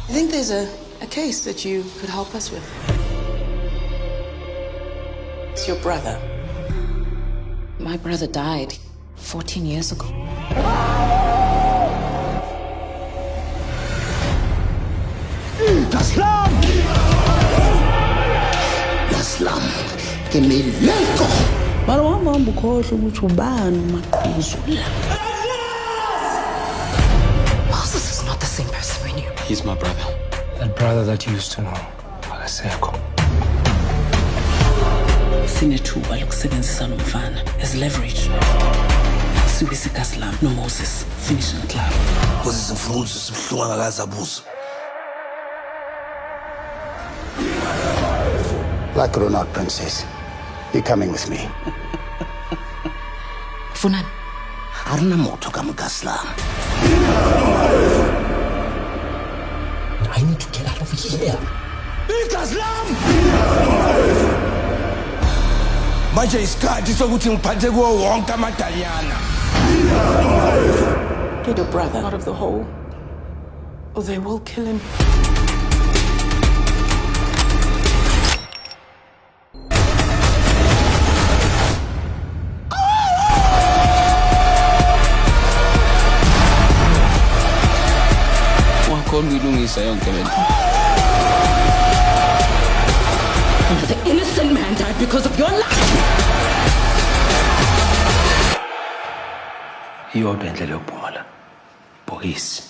I think there's a case that you could help us with. It's your brother. My brother died 14 years ago. Gaslam! Gaslam, ke meleko. Bala wami hamba ukhohlwa ukuthi ubani uMaqhuzula. Moses is not the same person we knew. He's my brother. That brother that you used to know, akasekho. Sinethuba lokusebenzisa lo mfana as leverage. Siwise Gaslam noMoses finish the club. Moses sifuna ukuthi sibuhlungu angakaze abuze. Like it or not, princess, you're coming with me. Funani? Arina moto kama Gaslam. I need to get out of here. Gaslam! Manje isikhathi sokuthi ngiphathe kuwo wonke amadanyana. Get your brother out of the hole, or they will kill him. Wakhona uyilungisa yonke le nto. The innocent man died because of your life. Iyodwa indlela yokuphumula. Bhokisi.